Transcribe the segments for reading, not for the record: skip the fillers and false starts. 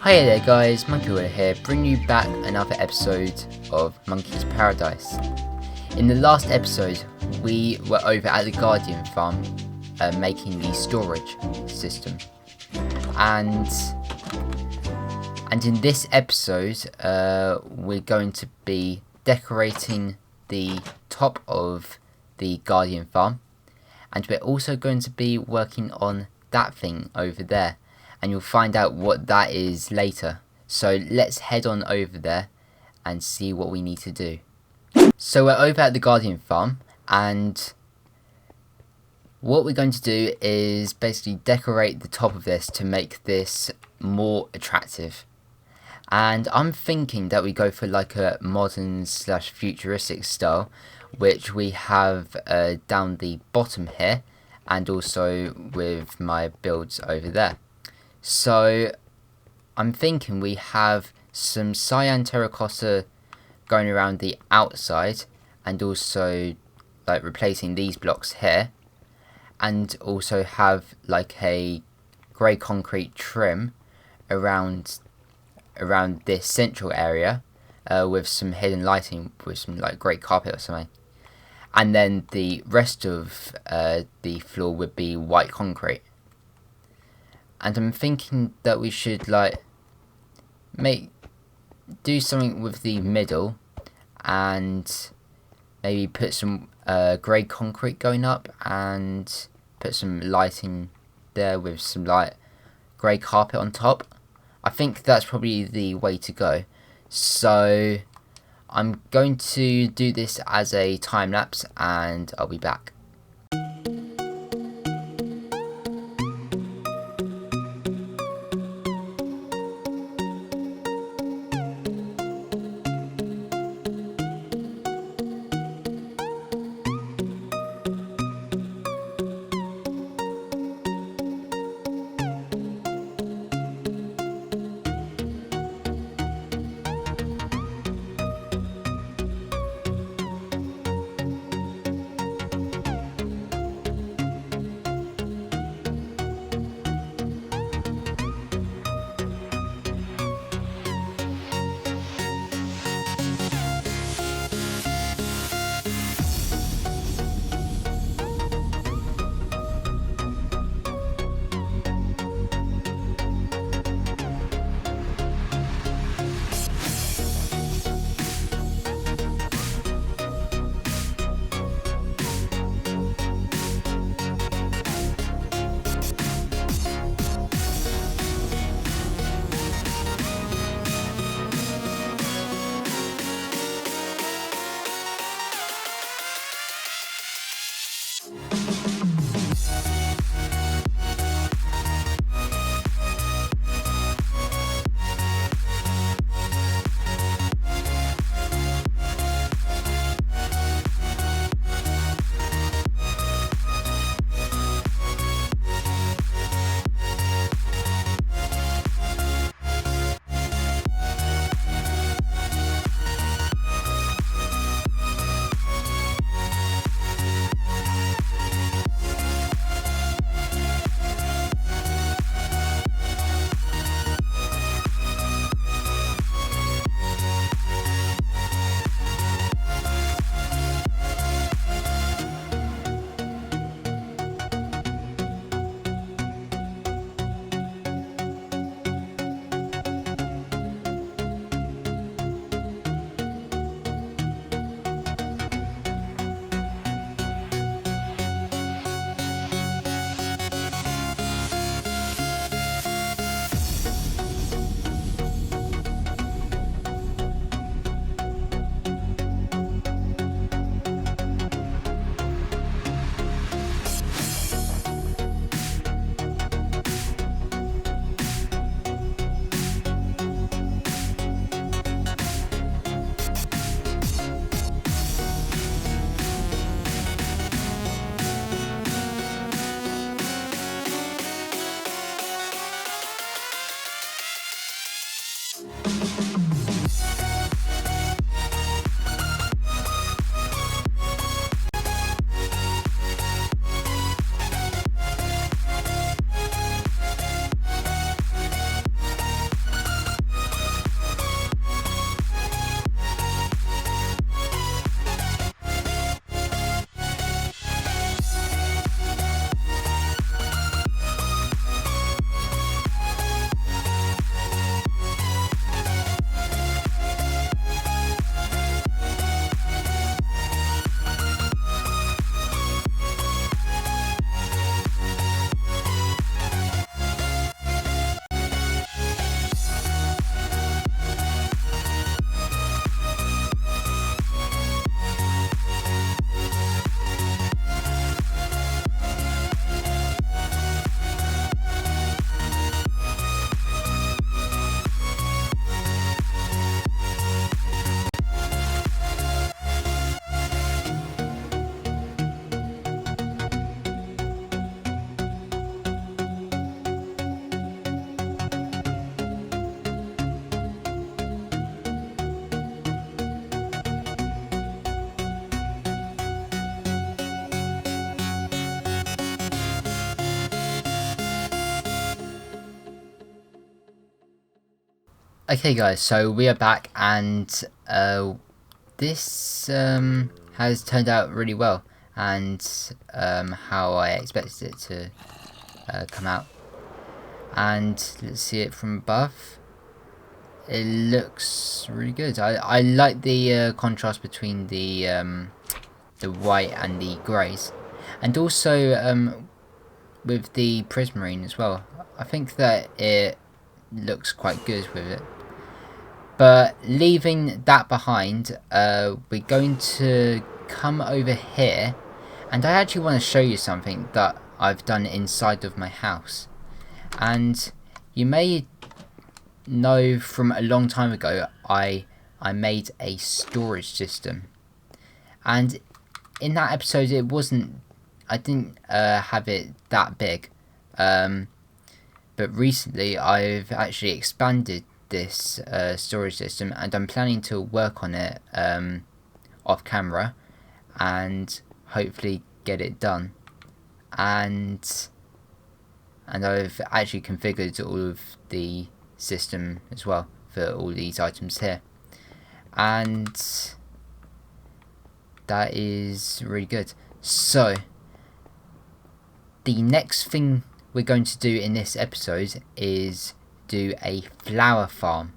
Hi there guys, Monkey Ruler here, bringing you back another episode of Monkey's Paradise. In the last episode, we were over at the Guardian farm making the storage system. And in this episode, we're going to be decorating the top of the Guardian farm. And we're also going to be working on that thing over there. And you'll find out what that is later. So let's head on over there and see what we need to do. So we're over at the Guardian farm, and what we're going to do is basically decorate the top of this to make this more attractive. And I'm thinking that we go for like a modern / futuristic style, which we have down the bottom here, and also with my builds over there. So I'm thinking we have some cyan terracotta going around the outside, and also like replacing these blocks here, and also have like a grey concrete trim around this central area with some hidden lighting with some like grey carpet or something. And then the rest of the floor would be white concrete. And I'm thinking that we should like do something with the middle, and maybe put some grey concrete going up, and put some lighting there with some light grey carpet on top. I think that's probably the way to go. So I'm going to do this as a time lapse, and I'll be back. Okay guys, so we are back, and this has turned out really well, and how I expected it to come out. And let's see it from above. It looks really good. I like the contrast between the white and the greys, and also with the prismarine as well. I think that it looks quite good with it. But leaving that behind, we're going to come over here, and I actually want to show you something that I've done inside of my house. And you may know from a long time ago, I made a storage system, and in that episode I didn't have it that big, but recently I've actually expanded this storage system, and I'm planning to work on it off camera and hopefully get it done. And I've actually configured all of the system as well for all these items here, and that is really good. So the next thing we're going to do in this episode is do a flower farm,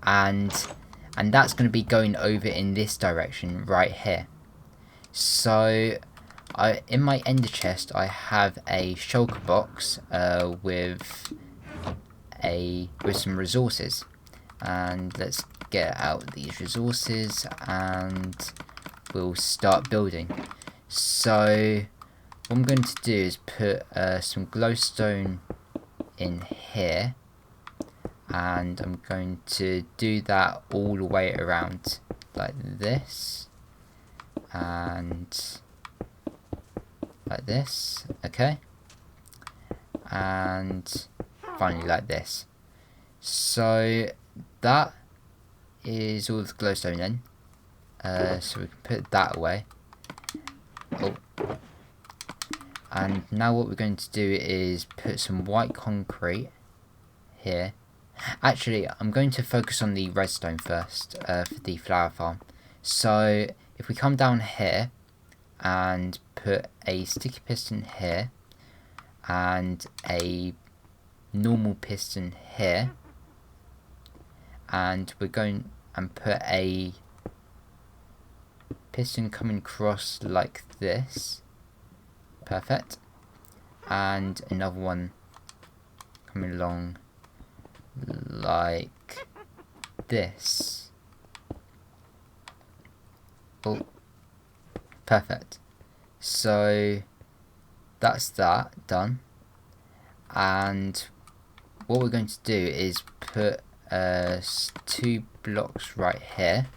and that's going to be going over in this direction right here. So in my ender chest I have a shulker box with some resources, and let's get out these resources and we'll start building. So what I'm going to do is put some glowstone in here, and I'm going to do that all the way around like this and like this, okay, and finally like this. So that is all the glowstone in, so we can put that away. Oh. And now what we're going to do is put some white concrete here. Actually, I'm going to focus on the redstone first for the flower farm. So if we come down here and put a sticky piston here and a normal piston here, and we're going and put a piston coming across like this. Perfect. And another one coming along like this. Oh, perfect. So that's that done. And what we're going to do is put 2 blocks right here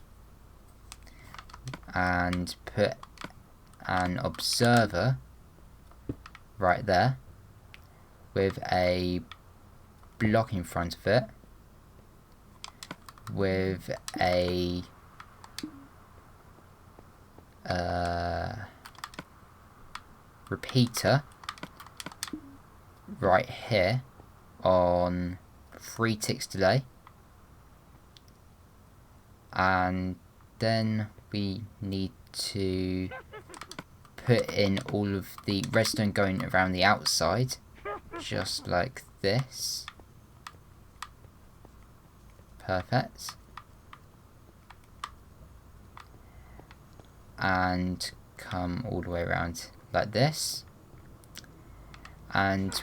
and put an observer right there with a block in front of it with a repeater right here on 3 ticks delay, and then we need to put in all of the redstone going around the outside, just like this. Perfect. And come all the way around like this. And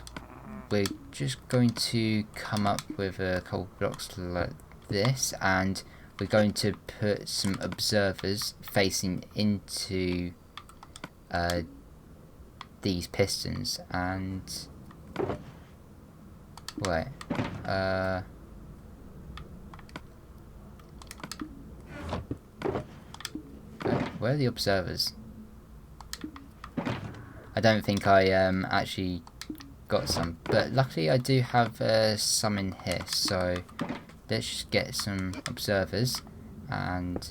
we're just going to come up with a couple blocks like this, and we're going to put some observers facing into these pistons. And wait, where are the observers? I don't think I actually got some, but luckily I do have some in here. So let's just get some observers and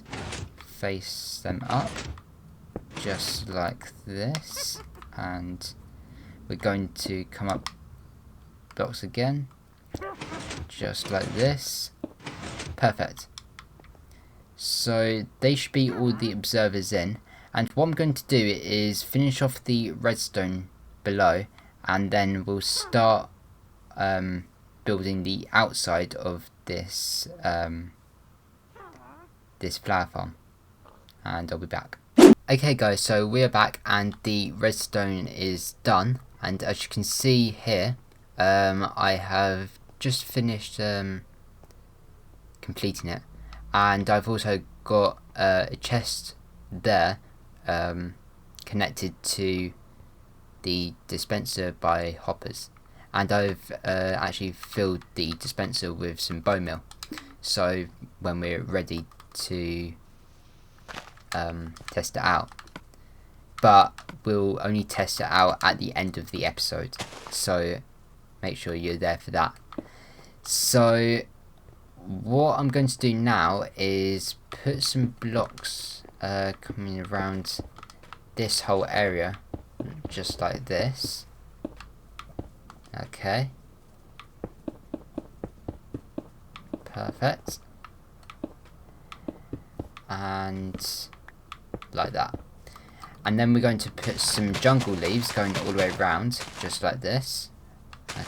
face them up just like this, and we're going to come up blocks again just like this, Perfect. So they should be all the observers in, and what I'm going to do is finish off the redstone below, and then we'll start building the outside of this this flower farm, and I'll be back. Okay guys, so we're back and the redstone is done, and as you can see here, I have just finished completing it, and I've also got a chest there connected to the dispenser by hoppers, and I've actually filled the dispenser with some bone meal, so when we're ready to test it out. But we'll only test it out at the end of the episode, so make sure you're there for that. So what I'm going to do now is put some blocks coming around this whole area, just like this. Okay, perfect. And like that. And then we're going to put some jungle leaves going all the way around, just like this.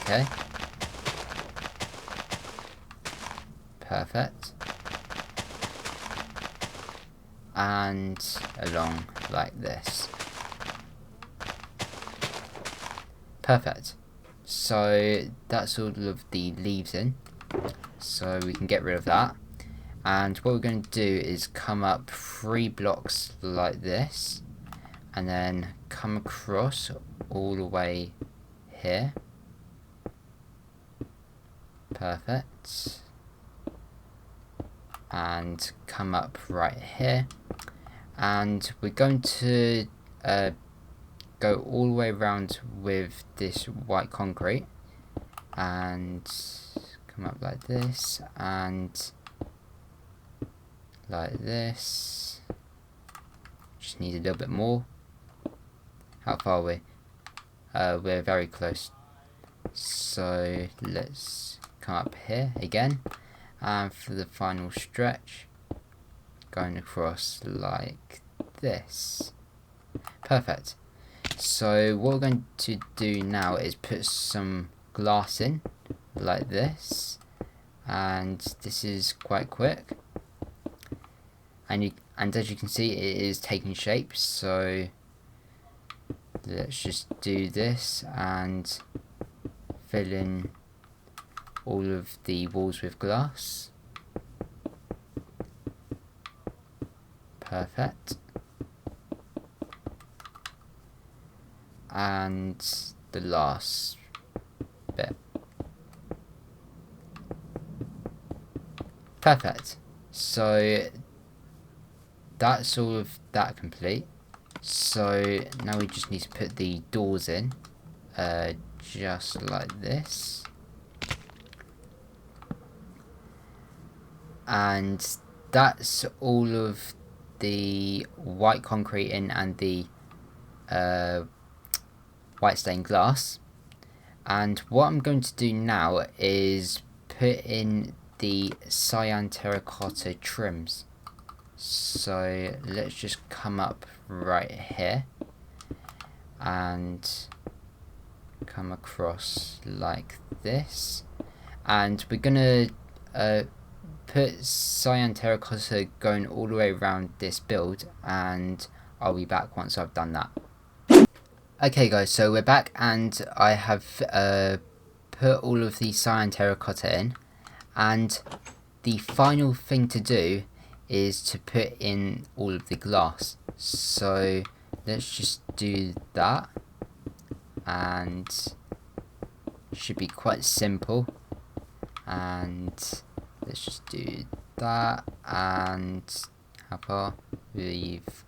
Okay. Perfect. And along like this. Perfect. So that's all of the leaves in. So we can get rid of that. And what we're going to do is come up 3 blocks like this, and then come across all the way here. Perfect. And come up right here, and we're going to go all the way around with this white concrete, and come up like this, and like this. Just need a little bit more. How far are we? We're very close. So let's come up here again, and for the final stretch, going across like this. Perfect. So what we're going to do now is put some glass in like this, and this is quite quick. And as you can see, it is taking shape, so let's just do this and fill in all of the walls with glass. Perfect. And the last bit. Perfect. So that's all of that complete. So now we just need to put the doors in, just like this. And that's all of the white concrete in and the white stained glass. And what I'm going to do now is put in the cyan terracotta trims. So let's just come up right here and come across like this, and we're gonna put cyan terracotta going all the way around this build, and I'll be back once I've done that. Okay guys, so we're back and I have put all of the cyan terracotta in, and the final thing to do is to put in all of the glass. So let's just do that, and it should be quite simple. And let's just do that, and how far? We've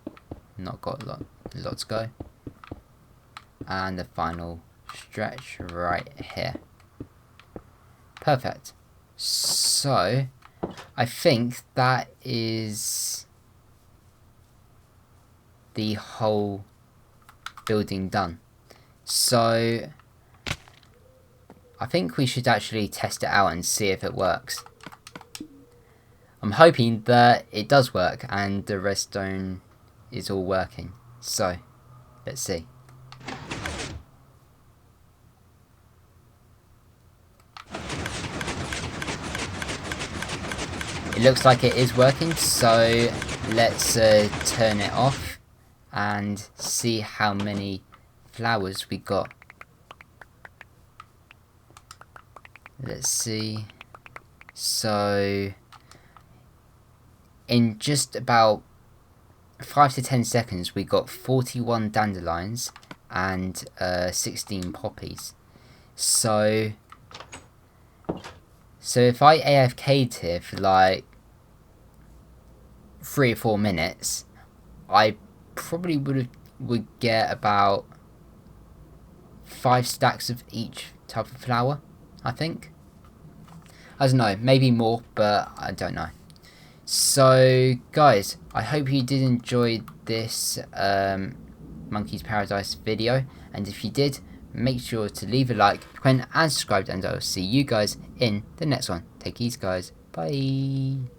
not got a lot to go. And the final stretch right here. Perfect. So I think that is the whole building done. So I think we should actually test it out and see if it works. I'm hoping that it does work and the redstone is all working. So, let's see. It looks like it is working, so let's turn it off and see how many flowers we got. Let's see. So in just about 5 to 10 seconds we got 41 dandelions and 16 poppies. So if I AFK'd here for like 3 or 4 minutes, I probably would get about 5 stacks of each type of flower, I think. I don't know, maybe more, but I don't know. So guys, I hope you did enjoy this Monkey's Paradise video, and if you did, make sure to leave a like, comment and subscribe, and I'll see you guys in the next one. Take it easy guys, bye.